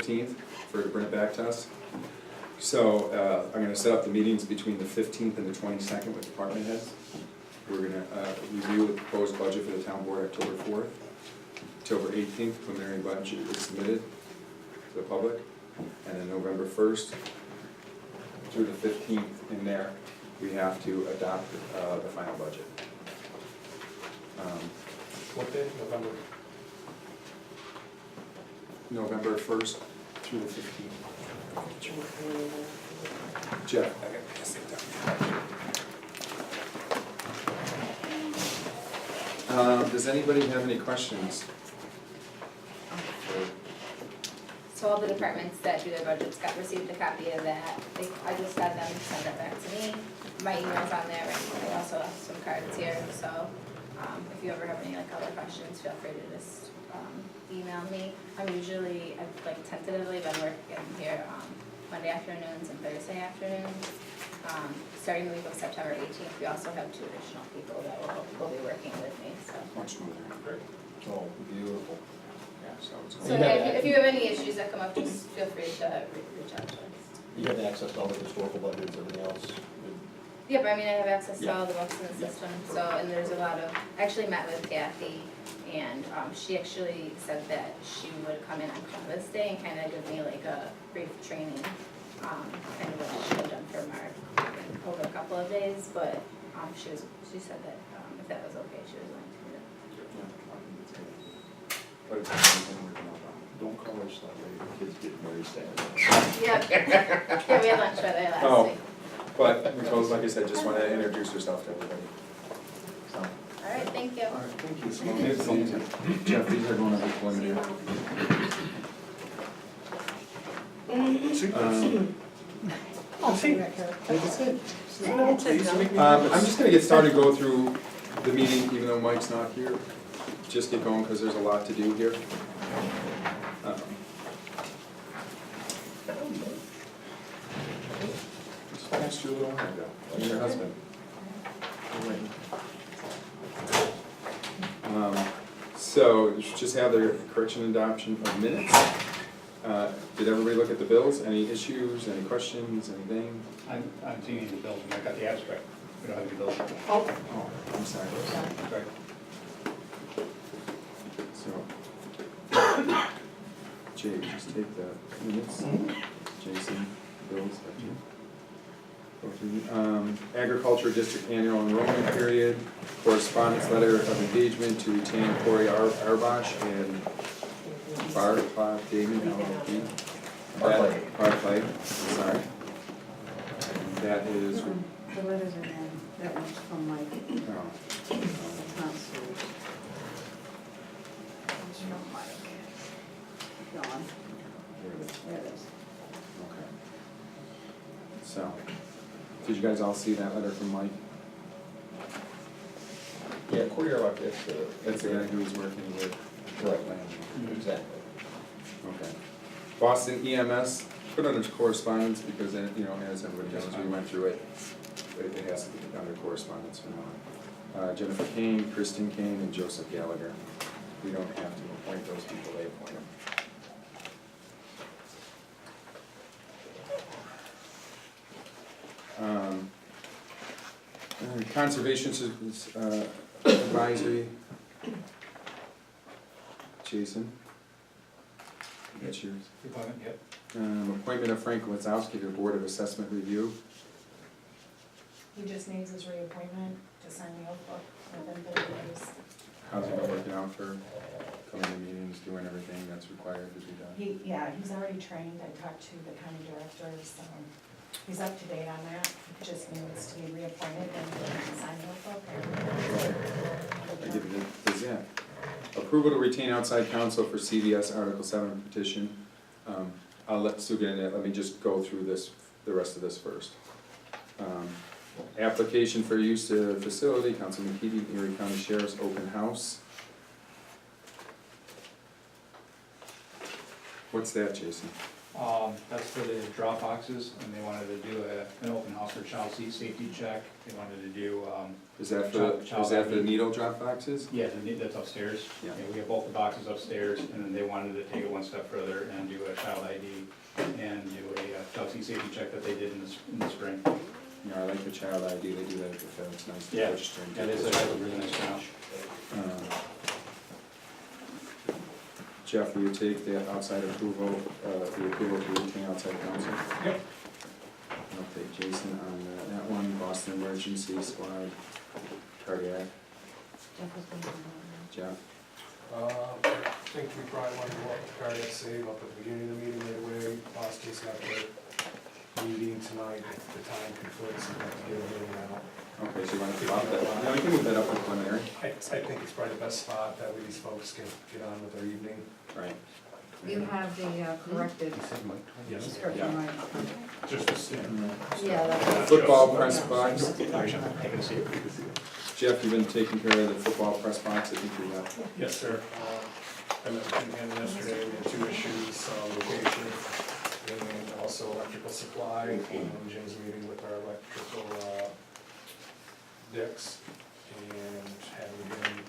15th for her to bring it back to us. So I'm gonna set up the meetings between the 15th and the 22nd with department heads. We're gonna review the proposed budget for the town board October 4th. October 18th, preliminary budget is submitted to the public. And then November 1st through the 15th in there, we have to adopt the final budget. What day, November? November 1st through the 15th. Jeff, I gotta pass it down. Does anybody have any questions? So all the departments that do their budgets received a copy of that. I just had them send it back to me. My email's on there, and I also have some cards here, so if you ever have any other questions, feel free to just email me. I've tentatively been working here Monday afternoons and Thursday afternoons. Starting the week of September 18th, we also have 2 additional people that will be working with me, so. Much smoother. Great. Oh, beautiful. Yeah, so it's So good. if you have any issues that come up, just feel free to reach out to us. You have access to all the historical budgets, everything else? Yep, I mean, I have access to Yeah. all the books in the Yeah. system, so, and there's a lot of, I actually met with Kathy, and she actually said that she would come in on Columbus Day and kind of give me like a brief training, kind of what she had done for Mark over a couple of days, but she said that if that was okay, she was willing to do that. But it's amazing working out. Don't call her slut lady, the kids get very sad. Yep, yeah, we had lunch with her last Oh. week. But Nicole, like I said, just want to introduce herself to everybody. So, all All right, thank you. right, thank you. Jeff, these are going to be preliminary. I'm just gonna get started, go through the meeting, even though Mike's not here. Just get going, because there's a lot to do here. Just asked you a little while ago, and your husband. So, you should just have the correction and adoption of minutes. Did everybody look at the bills? Any issues, any questions, anything? I'm seeing the bills, and I got the abstract, we don't have any bills. Oh, I'm sorry. Sorry. So, Jay, just take the minutes. Jason, bills, that you. Go through. Agriculture District Annual Enrollment Period, correspondence letter of engagement to retain Corey Arbosh and Barclay Damon LLP. Barclay, sorry. That is, The letters are in, that one's from Mike, it's oh, not Sue. It's from Mike. Dawn, here it is. there it is. Okay. So, did you guys all see that letter from Mike? Yeah, Corey Arlock, That's the guy who was working with. Correct. Exactly. Okay. Boston EMS, put under correspondence because, as everybody knows, we went through it. It has to be under correspondence from now on. Jennifer Kane, Kristen Kane, and Joseph Gallagher. We don't have to appoint those people, they appoint them. Conservation Advisory. Jason? That's yours. Appointment, yep. Appointment of Frank Wazowski to the Board of Assessment Review. He just needs his reappointment to sign the oath book within 30 days. How's it been working out for coming to meetings, doing everything that's required to be done? He's already trained. I talked to the county director, so he's up to date on that. He just needs to be reappointed and sign the oath book. I give it to Zach. Approval to retain outside counsel for CVS Article 7 petition. I'll let Sue get into it. Let me just go through the rest of this first. Application for use of facility, Councilman Keating, Erie County Sheriff's Open House. What's that, Jason? That's for the drop boxes, and they wanted to do an open house for child seat safety check. They wanted to do, Is that Child for the ID. needle drop boxes? yeah, that's upstairs. Yeah. We have both the boxes upstairs, and then they wanted to take it one step further and do a child ID safety check that they did in the spring. You know, I like the child ID, they do that at the fair, it's nice to Yeah. register and Yeah, get they this. did a really nice job. Jeff, will you take the outside approval, the approval to retain outside counsel? Yep. I'll take Jason on that one, Boston Emergency Squad, cardiac, Jeff was going to do that. Jeff. I think we probably want to go up with cardiac save up at the beginning of the meeting right away. Boston's got their meeting tonight, if the time conflicts, we'll have to get a meeting out. Okay, so you want to drop that? Yeah, we can move that up to preliminary. I think it's probably the best spot, that way these folks can get on with their evening. Right. You have the corrected Yes. description, right? Just a stand. Yeah, that's. Football press box. Actually, I can see it. Jeff, you've been taking care of the football press box, I think you got. Yes, sir. I met with Jim again yesterday, we had 2 issues, location, and also electrical supply. Jim's meeting with our electrical, Dix, and having him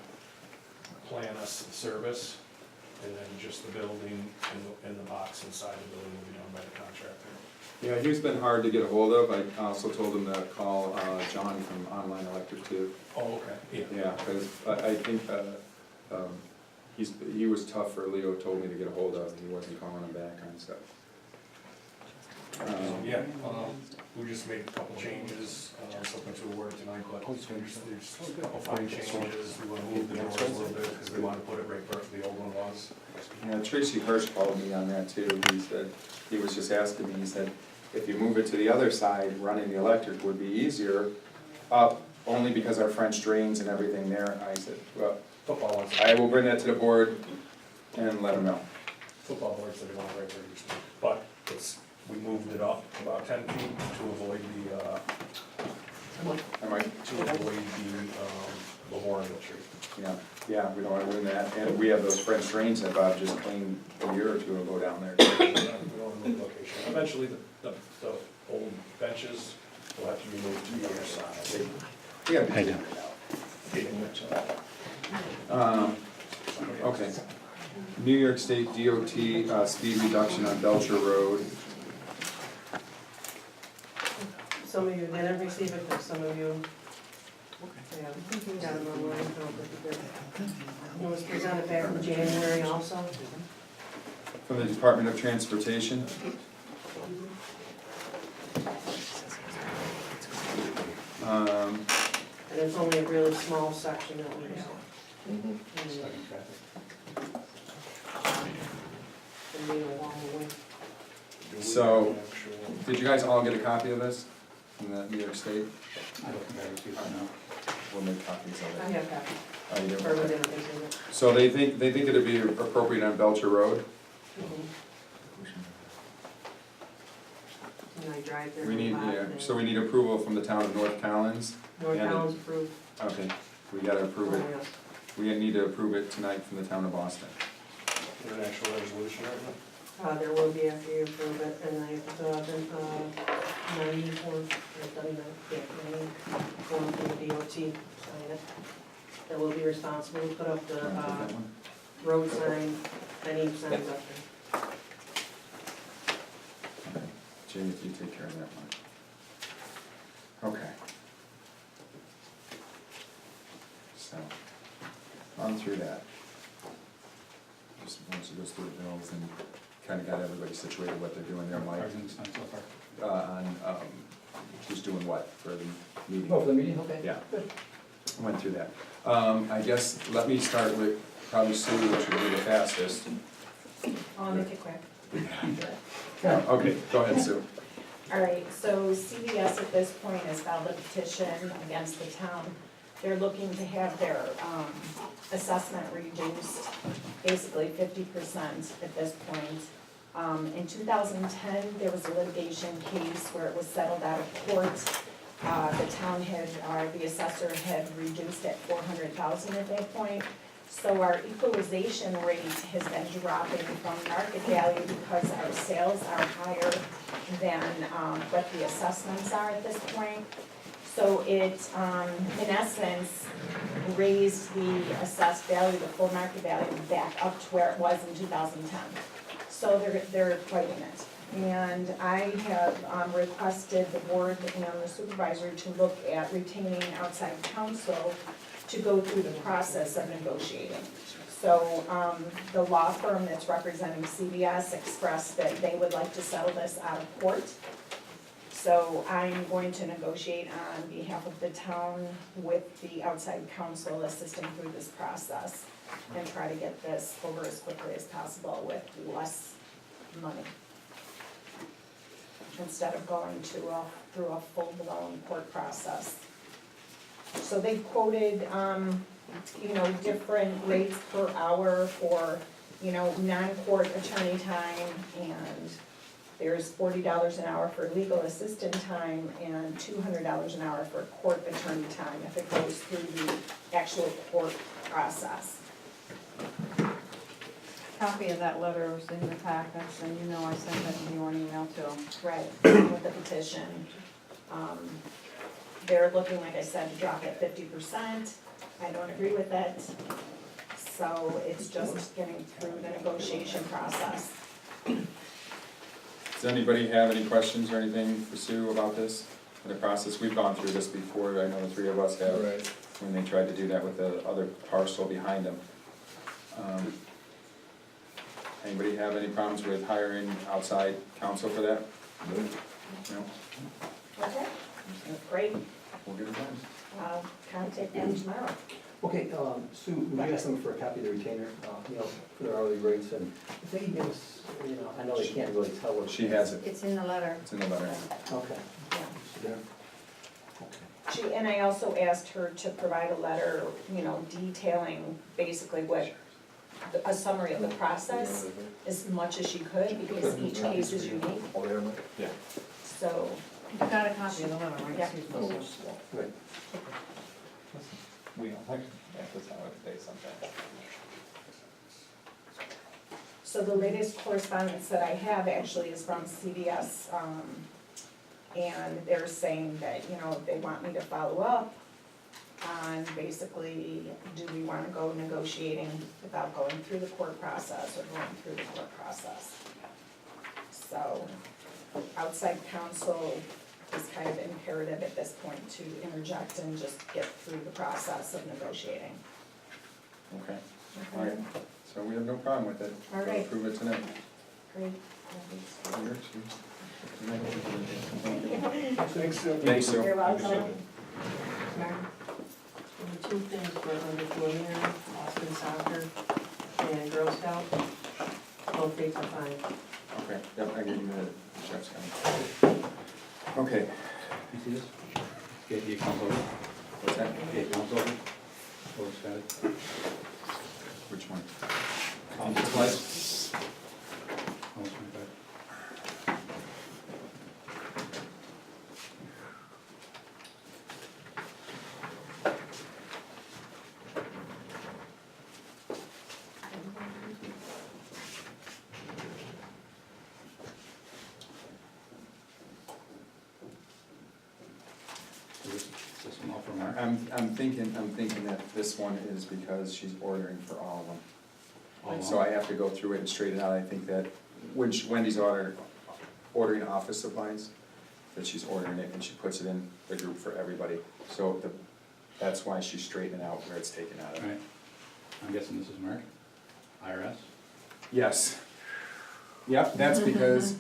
plan us the service, and then just the building and the box inside the building will be done by the contractor. Yeah, he's been hard to get a hold of, I also told him to call John from Online Electric too. Oh, okay, yeah. Yeah, because I think he was tough for Leo, told me to get a hold of, he wasn't calling him back on stuff. Yeah, we just made a couple changes, something to a word tonight, but there's a couple fine changes. We want to move the doors a little bit, because we want to put it right where the old one was. Yeah, Tracy Hirsch called me on that too, he said, he was just asking me, he said, if you move it to the other side, running the electric would be easier, only because our French drains and everything there. I said, well, Football ones, I will bring that to the board and let them know. football boards that we want right where it used to be. But we moved it up about 10 feet to avoid Am I? the memorial tree. Yeah, we don't want to ruin that, and we have those French drains that Bob just cleaned a year or two ago down there. We don't want to move location. Eventually, the old benches will have to be moved to the other side. Yeah. Okay. New York State DOT speed reduction on Belcher Road. Some of you didn't receive it, but some of you, yeah, got it online, I don't think you did. It was presented back in January also. From the Department of Transportation. And it's only a really small section that we just. And we don't want to win. So, did you guys all get a copy of this from the New York State? I don't think I received it now. We'll make copies of I it. have that, Oh, you do? or we didn't receive it. So they think it'd be appropriate on Belcher Road? And I drive there. We need, a lot, yeah, and so we need approval from the town of North Collins. North and- Collins approved. Okay, we gotta approve it. Oh, yes. We need to approve it tonight from the town of Boston. International resolution right now? There will be after you approve it, and I've been, 90 form, I've done that, yeah, 90 form for the DOT, sign it. That will be responsible to put up the, Wanna take that one? road sign, any signs up there. Okay. Jamie, if you take care of that one. Okay. So, on through that. Just once you go through the bills and kind of got everybody situated what they're doing there, Mike, Everything's done so far. on who's doing what for the meeting. Oh, for the meeting, okay. Yeah, went through that. I guess, let me start with probably Sue, which would be the fastest. I'll make it quick. Okay, go ahead, Sue. All right, so CVS at this point has filed a petition against the town. They're looking to have their assessment reduced, basically 50% at this point. In 2010, there was a litigation case where it was settled out of court. The town had, the assessor had reduced at $400,000 at that point. So our equalization rate has been dropping from market value because our sales are higher than what the assessments are at this point. So it, in essence, raised the assessed value, the full market value, back up to where it was in 2010. So they're fighting it. And I have requested the board and the supervisor to look at retaining outside counsel to go through the process of negotiating. So the law firm that's representing CVS expressed that they would like to settle this out of court. So I'm going to negotiate on behalf of the town with the outside counsel assisting through this process and try to get this over as quickly as possible with less money, instead of going through a full-blown court process. So they quoted, different rates per hour for, non-court attorney time, and there's $40 an hour for legal assistant time and $200 an hour for court attorney time if it goes through the actual court process. Copy of that letter was in the packets, and I sent that to you on email too. Right, with the petition. They're looking, like I said, to drop it 50%. I don't agree with it. So it's just getting through the negotiation process. Does anybody have any questions or anything for Sue about this, the process? We've gone through this before, I know the three of us have, Right. when they tried to do that with the other parcel behind them. Anybody have any problems with hiring outside counsel for that? No? Okay, great. We'll get it done. I'll contact them tomorrow. Okay, Sue, we asked them for a copy of the retainer, for their hourly rates, and if they give us, I know they can't really tell what. She has it, It's in the letter. it's in the letter. Okay. Yeah. Okay. And I also asked her to provide a letter, detailing basically a summary of the process as much as she could, because each case is unique, Yeah. so. You got a copy of the letter, right? Yeah. Susan? Right. We don't like, that's how it stays sometimes. So the latest correspondence that I have actually is from CVS, and they're saying that, they want me to follow up on basically, do we wanna go negotiating without going through the court process or going through the court process? So, outside counsel is kind of imperative at this point to interject and just get through the process of negotiating. Okay, all right, so we have no problem with it. All We'll right. approve it tonight. Great. Here, Sue. Thanks, Sue. Thanks, Sue. You're welcome. The two things were under Julian, Austin Soccer, and Girl Scout. Both dates are fine. Okay, yep, I gave you the chef's gun. Okay, You see this? Get the account over, what's that? get the account over. Oh, it's got it. Which one? Supplies. Oh, it's my bad. Is this one all from our? I'm thinking that this one is because she's ordering for all of them. all So I have to go through it and straighten out, I think that when Wendy's ordering office supplies, that she's ordering it and she puts it in the group for everybody. So that's why she's straightening out where it's taken out of. Right. I'm guessing this is Mark, IRS. Yes. Yep, that's because,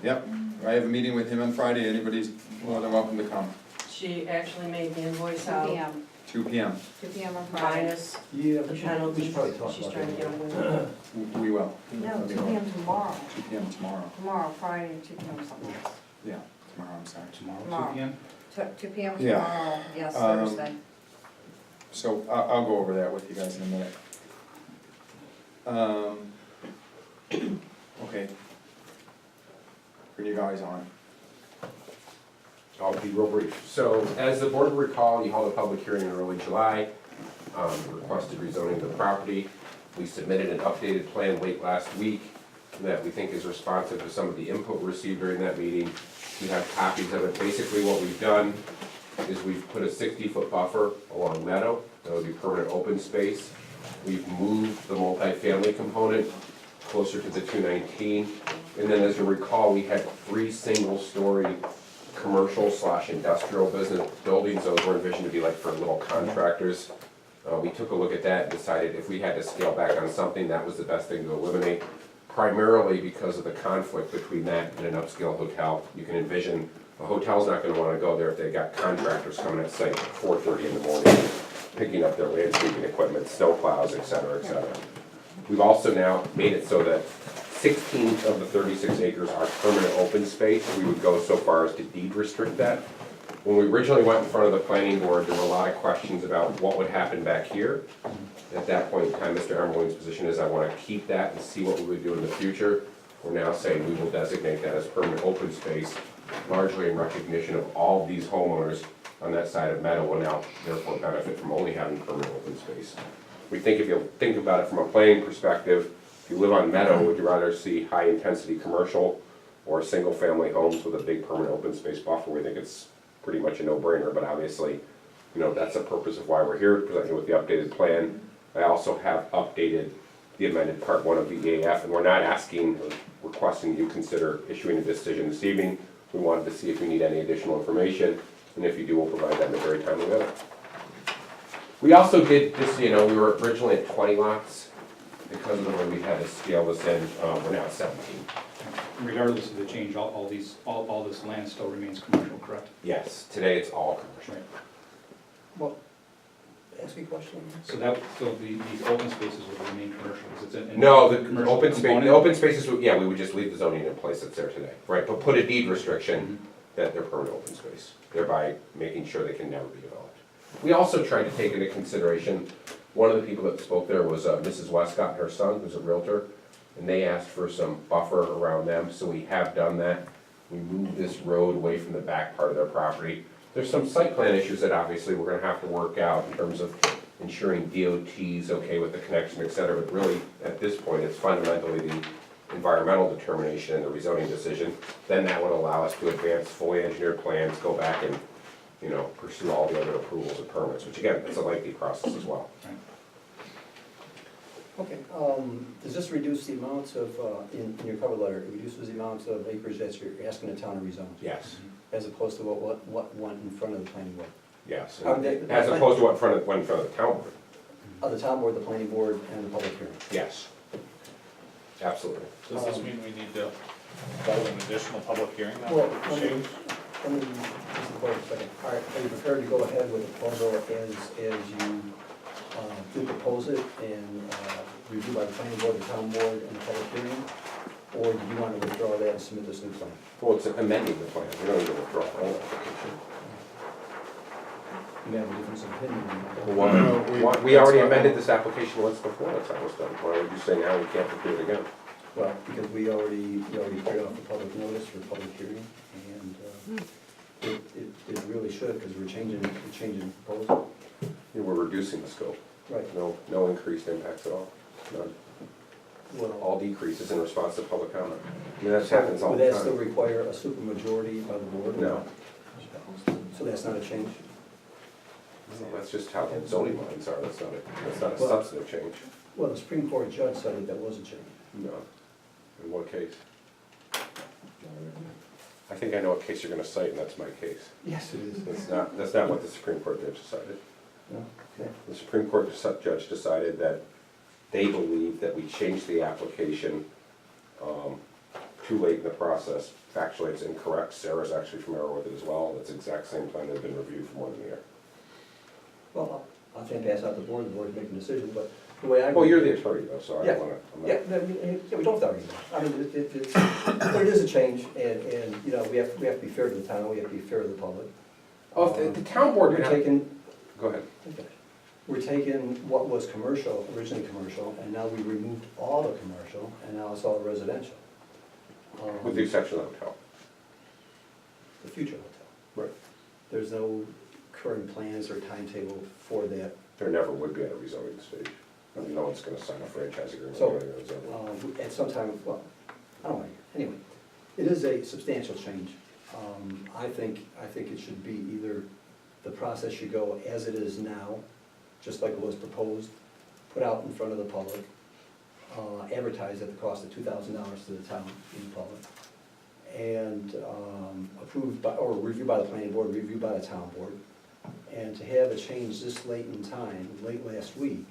yep, I have a meeting with him on Friday, anybody's more than welcome to come. She actually made the invoice 2 out, PM, 2 PM, 2 PM on Friday. minus Yeah, the we should penalties. probably talk She's about trying to get that. them with. we will, No, 2 PM tomorrow. 2 PM tomorrow, Tomorrow, Friday, 2 PM something else. yeah, tomorrow, I'm sorry. Tomorrow, Tomorrow. 2 PM? 2 PM Yeah. tomorrow, yes, Um, Thursday. So I'll go over that with you guys in a minute. Okay. Bring you guys on. I'll be real brief. So as the board will recall, you held a public hearing in early July, requested rezoning the property. We submitted an updated plan late last week that we think is responsive to some of the input received during that meeting. You have copies of it. Basically what we've done is we've put a 60-foot buffer along Meadow. That would be permanent open space. We've moved the multifamily component closer to the 219 And then as you recall, we had 3 single-story commercial/industrial business buildings. Those were envisioned to be like for little contractors. We took a look at that and decided if we had to scale back on something, that was the best thing to eliminate, primarily because of the conflict between that and an upscale hotel. You can envision a hotel's not gonna wanna go there if they've got contractors coming at site at 4:30 in the morning, picking up their landscaping equipment, snow plows, et cetera, et cetera. We've also now made it so that 16 of the 36 acres are permanent open space. We would go so far as to deed restrict that. When we originally went in front of the planning board, there were a lot of questions about what would happen back here. At that point in time, Mr. Emerling's position is I want to keep that and see what we would do in the future. We're now saying we will designate that as permanent open space, largely in recognition of all of these homeowners on that side of Meadow will now therefore benefit from only having permanent open space. We think if you think about it from a planning perspective, if you live on Meadow, would you rather see high-intensity commercial or single-family homes with a big permanent open space buffer? We think it's pretty much a no-brainer, but obviously, you know, that's the purpose of why we're here, presenting with the updated plan. I also have updated the amended Part 1 of the EAF, and we're not asking or requesting you consider issuing a decision this evening. We wanted to see if you need any additional information, and if you do, we'll provide that in a very timely manner. We also did, just so you know, we were originally at 20 lots. Because of the way we had to scale this in, we're now at 17. Regardless of the change, all this land still remains commercial, correct? Yes, today it's all commercial. Right. Well, ask me a question. So these open spaces would remain commercial, because it's in. No, the commercial open space, component? the open spaces, yeah, we would just leave the zoning in place that's there today, right? But put a deed restriction that they're permanent open space, thereby making sure they can never be developed. We also tried to take into consideration, one of the people that spoke there was Mrs. Westcott and her son, who's a realtor, and they asked for some buffer around them, so we have done that. We moved this road away from the back part of their property. There's some site plan issues that obviously we're gonna have to work out in terms of ensuring DOT's okay with the connection, et cetera, but really, at this point, it's fundamentally the environmental determination and the rezoning decision. Then that would allow us to advance fully engineered plans, go back and, you know, pursue all the other approvals and permits, which again, it's a lengthy process as well. Okay, does this reduce the amounts of, in your cover letter, it reduces the amounts of acreage that you're asking the town to rezone? Yes, As opposed to what went in front of the planning board? yes, Okay. as opposed to what went in front of the town board. Of the town board, the planning board, and the public hearing? Yes, absolutely. Does this mean we need to hold an additional public hearing now? Well, for the change? let me, just wait a second. All right, are you prepared to go ahead with the proposal as you do propose it and review by the planning board, the town board, and the public hearing? Or do you want to withdraw that and submit this new plan? Well, it's amending the plan, we don't need to withdraw the whole application. You may have a difference of opinion. We already amended this application once before, that's how it was done. Why would you say now we can't do it again? Well, because we already cleared off the public notice for public hearing, and it really should, because we're changing the proposal. Yeah, we're reducing the scope, Right. no increased impacts at all, none. Well, All decreases in response to public comment. I mean, that happens all would the that still time. require a supermajority by the board? No. So that's not a change? Well, that's just how the zoning lines are, that's not a Well- substantive change. Well, the Supreme Court judge said that was a change. No. In what case? I think I know what case you're gonna cite, and that's my case. Yes, it is. That's not what the Supreme Court judge decided. No? Okay. The Supreme Court judge decided that they believe that we changed the application too late in the process. Factually, it's incorrect. Sarah's actually familiar with it as well. It's the exact same plan that had been reviewed for more than a year. Well, I'll think pass out the board making a decision, but the way I. Well, you're the attorney though, so I Yeah. don't wanna, I'm not. Yeah, we don't have to argue. I mean, it's, but it is a change, and, you know, we have to be fair to the town, we have to be fair to the public. Oh, if the town board. We're taking, Go ahead. we're taking what was commercial, originally commercial, and now we removed all the commercial, and now it's all residential. With the exception of the hotel. The future hotel. Right. There's no current plans or timetable for that. There never would be at a rezoning stage. I mean, no one's gonna sign a franchise agreement So, or anything of that sort. At some time, well, I don't know, anyway, it is a substantial change. I think it should be either, the process should go as it is now, just like it was proposed, put out in front of the public. advertised at the cost of $2,000 to the town in public. And approved by, or reviewed by the planning board, reviewed by the town board. And to have a change this late in time, late last week,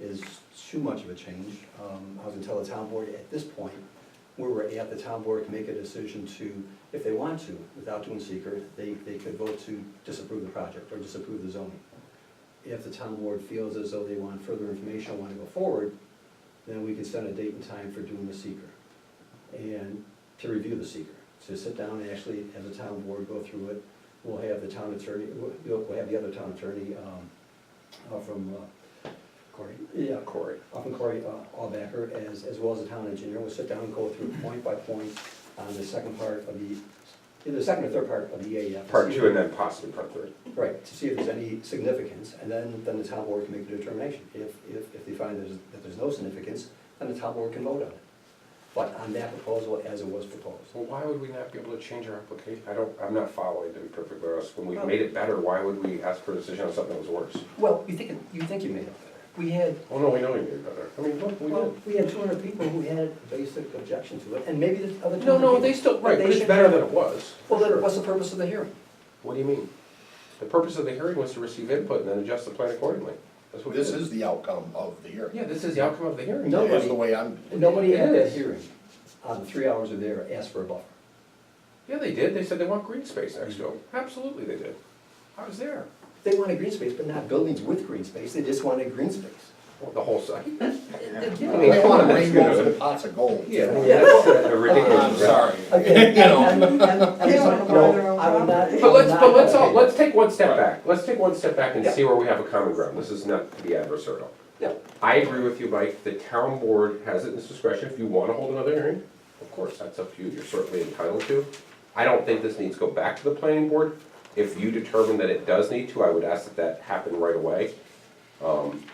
is too much of a change. I was gonna tell the town board at this point, where we're at, the town board can make a decision to, if they want to, without doing seeker, they could vote to disapprove the project or disapprove the zoning. If the town board feels as though they want further information, want to go forward, then we can set a date and time for doing the seeker. And to review the seeker, to sit down and actually, as a town board, go through it. We'll have the town attorney, we'll have the other town attorney from Corey? Yeah, Corey. Often Corey Allbacker, as well as the town engineer, will sit down and go through point by point on the second part of the second or third part of the EAF. Part 2 and then possibly part 3. Right, to see if there's any significance, and then the town board can make a determination. If they find that there's no significance, then the town board can vote on it. But on that proposal as it was proposed. Well, why would we not be able to change our application? I'm not following, to be perfectly honest. When we made it better, why would we ask for a decision on something that was worse? Well, you think you made it better. We had, Oh, no, we know we made it better. I mean, look, we well, did. we had 200 people who had a basic objection to it, and maybe the other 200 No, people. they still, right, they but it's should better have- than it was. Well, then what's the purpose of the hearing? What do you mean? The purpose of the hearing was to receive input and then adjust the plan accordingly. That's what we This did. is the outcome of the hearing. Yeah, this is the outcome of the hearing. No. That is the way I'm. Nobody at It that is. hearing, on the 3 hours of there, asked for a buffer. Yeah, they did. They said they want green space next to them. Absolutely they did. I was there. They wanted green space, but not buildings with green space, they just wanted green space. Well, the whole site. Yeah. They want rainbows and pots of gold. Yeah, that's a ridiculous. I'm sorry. Again, You know. I would not. But let's take one step back. Let's take one step back and see where we have a common ground. This is not to be adversarial. Yeah. I agree with you, Mike. The town board has it in its discretion. If you want to hold another hearing, of course, that's up to you. You're certainly entitled to. I don't think this needs to go back to the planning board. If you determine that it does need to, I would ask that happen right away.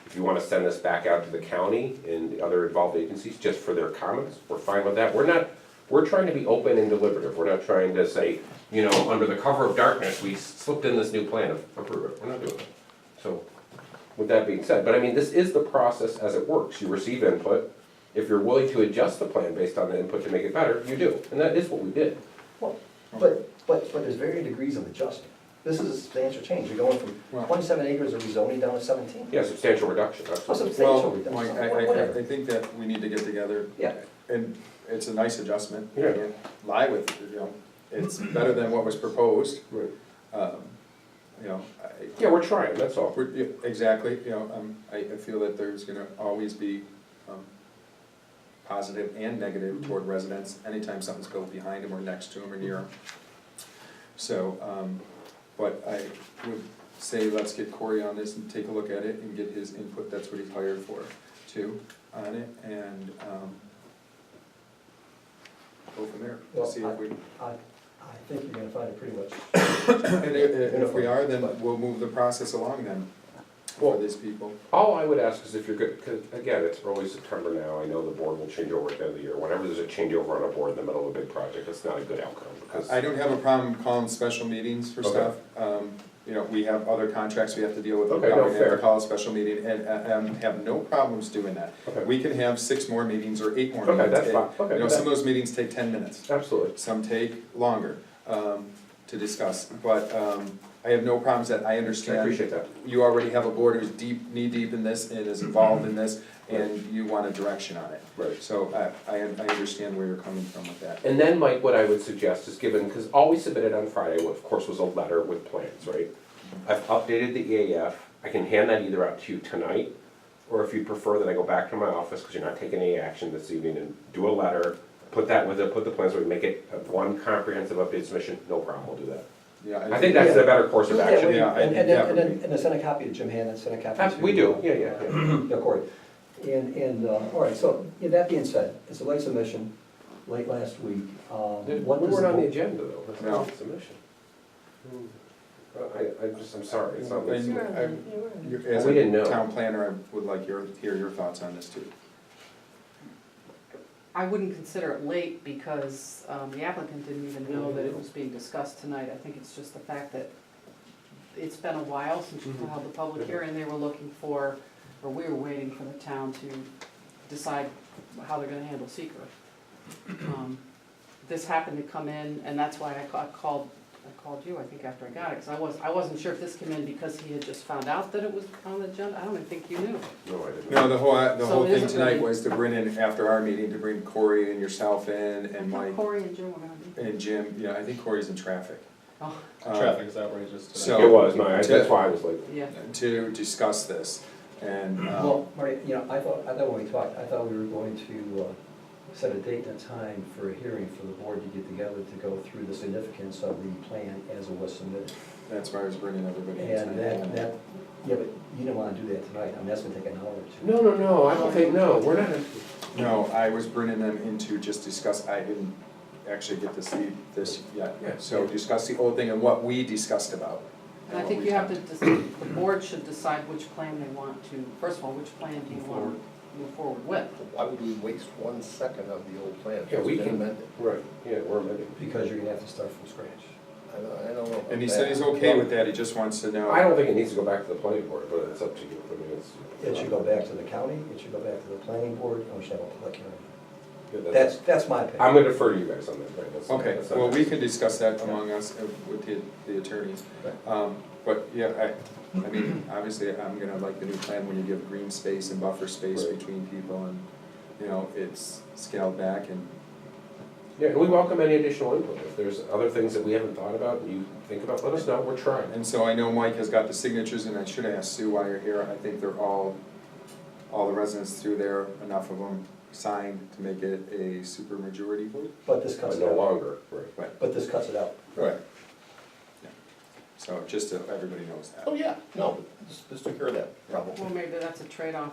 If you want to send this back out to the county and the other involved agencies just for their comments, we're fine with that. We're trying to be open and deliberative. We're not trying to say, you know, under the cover of darkness, we slipped in this new plan, approve it. We're not doing that. So, with that being said, but I mean, this is the process as it works. You receive input. If you're willing to adjust the plan based on the input to make it better, you do. And that is what we did. But there's varying degrees of adjustment. This is a substantial change, you're going from 27 acres of rezoning down to 17. Yeah, substantial reduction, A absolutely. substantial Well, Mike, reduction, whatever. I think that we need to get together. Yeah. And it's a nice adjustment. Yeah. Can't lie with, it, you know, it's better than what was proposed. Right. You know, Yeah, we're trying, that's all. yeah, exactly, you know, I feel that there's gonna always be, positive and negative toward residents, anytime something's built behind them or next to them or near them. So, but I would say let's get Corey on this and take a look at it and get his input, that's what he's hired for, too, on it, and, go from there, Well, see if we, I think you're gonna find it pretty much, and if we are, then we'll move the process along then, for these people. All I would ask is if you're good, because again, it's early September now, I know the board will change over at the end of the year. Whenever there's a changeover on a board in the middle of a big project, it's not a good outcome, because. I don't have a problem calling special meetings for Okay. stuff. You know, we have other contracts we have to deal with. Okay, no, We have to fair. call a special meeting and have no problems doing that. Okay. We can have 6 more meetings or 8 more Okay, meetings. that's fine. Okay, You know, that- some of those meetings take 10 minutes, Absolutely. some take longer to discuss. But I have no problems that I I understand. appreciate that. You already have a board who's knee-deep in this and is involved in this, and you want a direction on it. Right. So I understand where you're coming from with that. And then, Mike, what I would suggest is given, because all we submitted on Friday, of course, was a letter with plans, right? I've updated the EAF. I can hand that either out to you tonight, or if you prefer that I go back to my office, because you're not taking any action this evening, and do a letter, put that with it, put the plans, we make it one comprehensive update submission, no problem, we'll do that. Yeah, I think that's the better course of Yeah, action. Yeah, I think that would be- and then send a copy to Jim Hannon, send a copy to. We do, yeah. Yeah, Corey. All right, so, yeah, that being said, it's a late submission, late last week. We What does weren't on the board- agenda, though, that's No. not a submission. I'm sorry, it's not. And You were, I- you were. As We didn't a know. town planner, I would like hear your thoughts on this too. I wouldn't consider it late because the applicant didn't even know that it was being discussed tonight. I think it's just the fact that it's been a while since you held the public hearing. They were looking for, or we were waiting for the town to decide how they're gonna handle secret. This happened to come in, and that's why I called you, I think, after I got it, because I wasn't sure if this came in because he had just found out that it was on the agenda. I don't even think you knew. No, I didn't. No, the So whole it thing isn't tonight really- was to bring in, after our meeting, to bring Corey and yourself in, I and thought Mike, Corey and Jim were gonna be. and Jim, yeah, I think Corey's in traffic. Oh, Traffic is outrageous today. So- It was, no, that's why I was like, yeah. To discuss this, and, Well, Marty, you know, I thought when we talked, I thought we were going to set a date and a time for a hearing for the board to get together to go through the significance of the plan as it was submitted. that's why I was bringing everybody in And tonight. yeah, but you didn't want to do that tonight, I mean, that's gonna take an hour or two. no, I don't think, no, we're not. No, I was bringing them in to just discuss, I didn't actually get to see this yet. Yeah. So discuss the whole thing and what we discussed about. And I what think we you have to, talked- the board should decide which plan they want to, first of all, which plan do you want to move forward with? Why would we waste 1 second of the old plan? Yeah, we It's been can- amended. Right, yeah, we're amending. Because you're gonna have to start from scratch. I don't know about And he that. said he's okay with that, he just wants to know. I don't think it needs to go back to the planning board, but it's up to you. I mean, it's. It should go back to the county, it should go back to the planning board, and we should have a public hearing. Yeah, That's my opinion. I'm gonna defer to you guys on that, right? That's- Okay, that's not- well, we can discuss that among us with the attorneys. But, yeah, I mean, obviously, I'm gonna like the new plan when you give green space and buffer space Right. between people and, you know, it's scaled back and, Yeah, and we welcome any additional input. If there's other things that we haven't thought about and you think about, let us know, we're trying. and so I know Mike has got the signatures, and I should ask Sue while you're here, I think they're all the residents through there, enough of them signed to make it a super majority vote. But this cuts But it no out. longer, right. But this cuts it out. Right. Yeah. So just so everybody knows that. Oh, yeah, no, this took care of that problem. Well, maybe that's a trade-off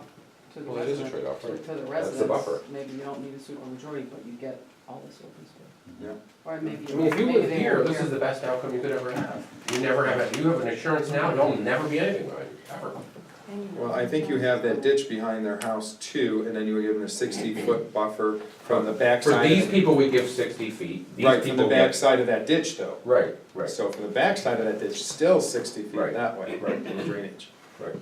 to the Well, it is a resident. trade-off, right. To the That's the residents. buffer. Maybe you don't need a super majority, but you get all this open space. Yeah. Or maybe. I mean, if you maybe live they here, won't this hear. is the best outcome you could ever have. You never have, you have an insurance now, there'll never be anything behind you, ever. Well, I think you have that ditch behind their house too, and then you give them a 60-foot buffer from the For backside. these people, we give 60 feet. These Right, from the people get- backside of that ditch though. Right, right, So from the backside of that ditch, still 60 feet Right. that way, right, in the drainage. right.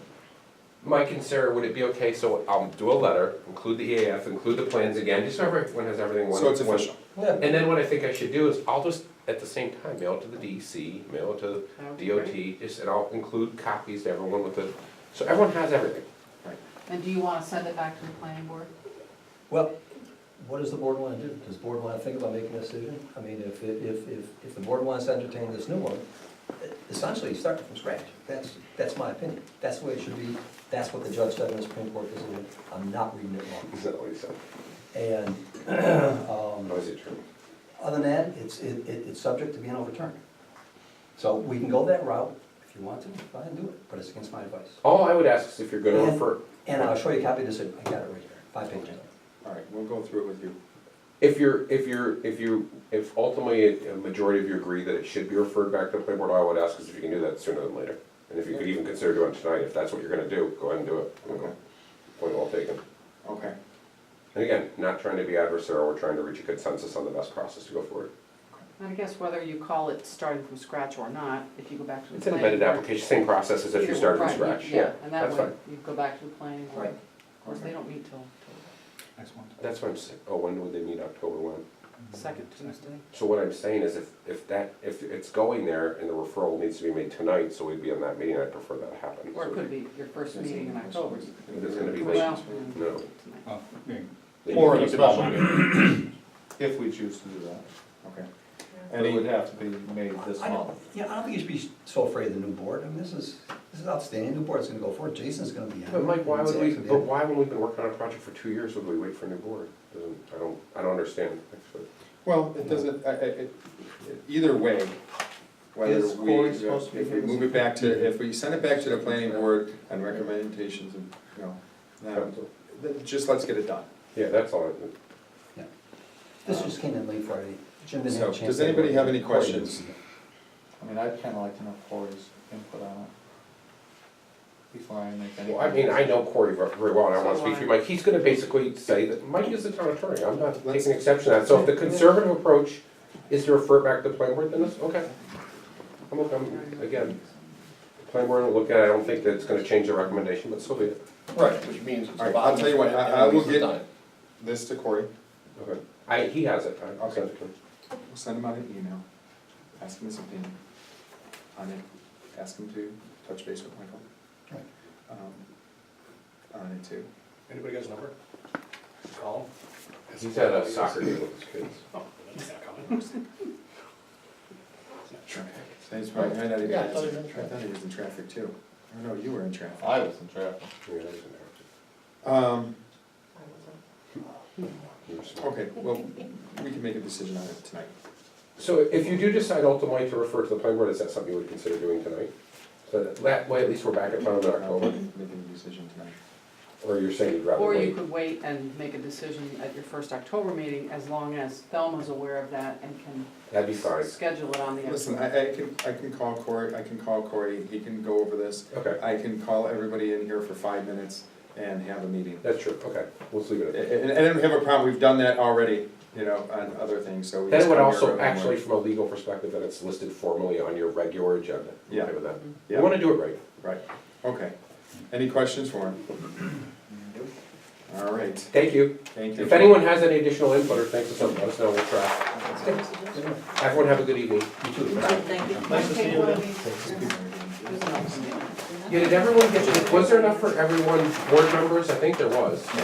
Mike and Sarah, would it be okay, so I'll do a letter, include the EAF, include the plans again, just so everyone has everything one. So it's one- official. Yeah. And then what I think I should do is, I'll just, at the same time, mail it to the DEC, mail it to That would be DOT, great. just, and I'll include copies to everyone with the, so everyone has everything. And do you wanna send it back to the planning board? Well, what does the board want to do? Does the board want to think about making a decision? I mean, if the board wants to entertain this new one, essentially starting from scratch. That's my opinion. That's the way it should be. That's what the judge said in the Supreme Court decision. I'm not reading it wrong. Is that what he said? And, Noisy attorney. other than that, it's subject to being overturned. So we can go that route. If you want to, go ahead and do it, but it's against my advice. All I would ask is if you're gonna refer, And I'll show you a copy of this, I got it right here, 5 pages. All right, we'll go through it with you. if ultimately a majority of you agree that it should be referred back to the planning board, all I would ask is if you can do that sooner than later. And if you could even consider doing it tonight, if that's what you're gonna do, go ahead and do it. Okay. Point well taken. Okay, And again, not trying to be adversarial, we're trying to reach a consensus on the best process to go forward. And I guess whether you call it starting from scratch or not, if you go back to the It's an planning board. embedded application, same process as if you started from Right, scratch. Yeah, and that that's way, fine. you go back to the planning board. Right. Of course, they don't meet till Next month. That's what I'm saying. Oh, when would they meet? October when? second Tuesday. So what I'm saying is if it's going there and the referral needs to be made tonight, so we'd be on that meeting, I'd prefer that happen. Or it could be your first meeting in October. If it's gonna be late, Well, no. tonight. Oh, yeah. then Or you a can- special meeting, if we choose to do that. okay. And it would have to be made this I don't, month. yeah, I don't think you should be so afraid of the new board. I mean, this is outstanding. New board's gonna go for it. Jason's gonna be on it. But Mike, why would we, Zach's gonna be but on it. why when we've been working on a project for 2 years, would we wait for a new board? I don't understand, actually. Well, it doesn't, either way, whether Is we, Cory supposed to be if we here? move it back to, if we send it back to the planning board on recommendations and, you know, then just let's get it done. Yeah, that's all. This just came in late Friday. Jim didn't have So, a chance. does to- anybody have any Corey didn't questions? see it. I mean, I'd kinda like to know Cory's input on it. Before I make any. Well, I mean, I know Corey very well, and I want to So speak for do you, Mike, he's gonna basically say that Mike is the town attorney, I'm not taking exception to that, so if the conservative approach is to refer it back to the planning board, then that's, okay. Again, the planning board will look at it, I don't think that it's gonna change the recommendation, but so be it. Right, which means it's All the right, I'll bottom. tell you what, and I will Lisa's get- done it. this to Corey, Okay. He has it, I'll send it to him. we'll send him out an email, ask him his opinion on it, ask him to touch base with Michael. On it too. Anybody got his number? Call him. He's at a soccer game with his kids. Oh, he's not coming. So he's probably, I Yeah, I thought he was in traffic. thought he was in traffic too. Oh, no, you were in traffic. I was in traffic. Yeah, he's in there. You're smart. Okay, well, we can make a decision on it tonight. So if you do decide ultimately to refer to the planning board, is that something you would consider doing tonight? So that way, at least we're back in front of it in October, Making a decision tonight. or you're saying you'd rather Or you wait? could wait and make a decision at your first October meeting, as long as Thelma's aware of that and can That'd be fine. schedule it on the. Listen, I can call Corey, he can go over this. Okay, I can call everybody in here for 5 minutes and have a meeting. that's true, okay, we'll just leave it at that. And I don't have a problem, we've done that already, you know, on other things, so. we Then it just would come here also, every actually, morning. from a legal perspective, that it's listed formally on your regular agenda. Yeah. Okay with that? Yeah. We wanna do it right. Right, okay. Any questions for him? All right, Thank you. thank you. If anyone has any additional input or thinks of something, let us know, we'll try. Everyone have a good evening. Thank you. Nice to see you again. Yeah, did everyone get, was there enough for everyone, board members? I think there was. I'm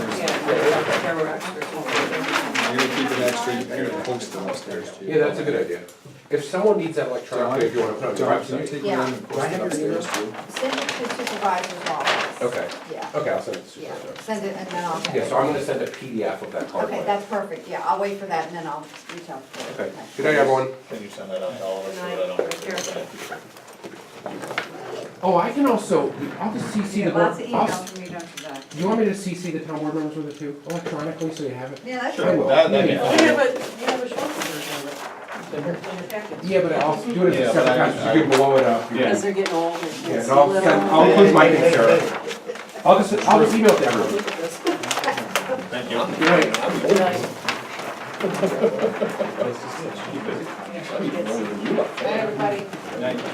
gonna keep an extra, I'm gonna post them upstairs too. Yeah, that's a good idea. If someone needs that electronically, if you wanna put it on the John, can you website. take Yeah. one and post it upstairs too? Send it to supervisor's office. Okay, Yeah, okay, I'll send it to you. yeah, send it and then I'll. Yeah, so I'm gonna send a PDF of that card. Okay, that's perfect, yeah, I'll wait for that and then I'll reach out to you. Okay, good night, everyone. Can you send that out to all of us so that I don't? Oh, I can also, I'll just CC the board. Lots of emails from you, don't you, Doug? You want me to CC the town board members with it too, electronically, so you have it? Yeah, that's I good. will. That'd be You fine. have a short version of it in your packet. Yeah, but I'll do it Yeah, as a but separate copy, so you can blow it up. Because they're getting old, they Yeah, can't and see I'll little. send, I'll include Mike and Sarah. I'll just email it to everyone. Look at this. Thank you. Good night. Good night. Bye, everybody.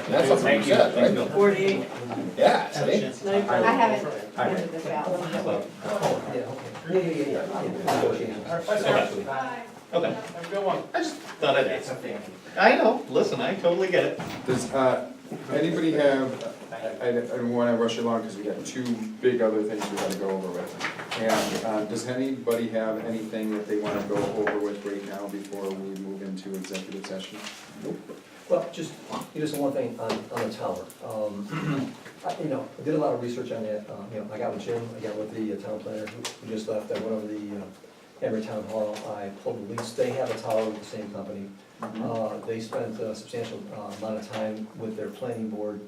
That's something you said, right? 48. Yeah, see? I haven't printed this out. Okay. Have a good one. I just thought I'd ask. I know, listen, I totally get it. Does, anybody have, I don't wanna rush along, because we got two big other things we gotta go over with. And, does anybody have anything that they wanna go over with right now before we move into executive session? Well, just one thing on the tower. I did a lot of research on that, I got with Jim, I got with the town planner who just left, I went over the Emory Town Hall, I pulled the lease, they have a tower with the same company. They spent a substantial amount of time with their planning board,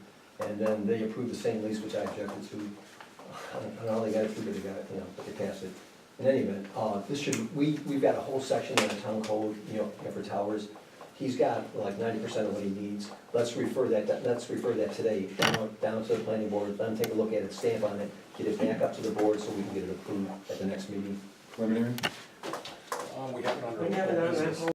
and then they approved the same lease, which I objected to. I don't know how they got it through, but they got it, but they passed it. In any event, we've got a whole section in the town code, for towers. He's got like 90% of what he needs. Let's refer that today down to the planning board, let them take a look at it, stamp on it, get it back up to the board so we can get it approved at the next meeting. Preliminary? We have it under. We have it on business. that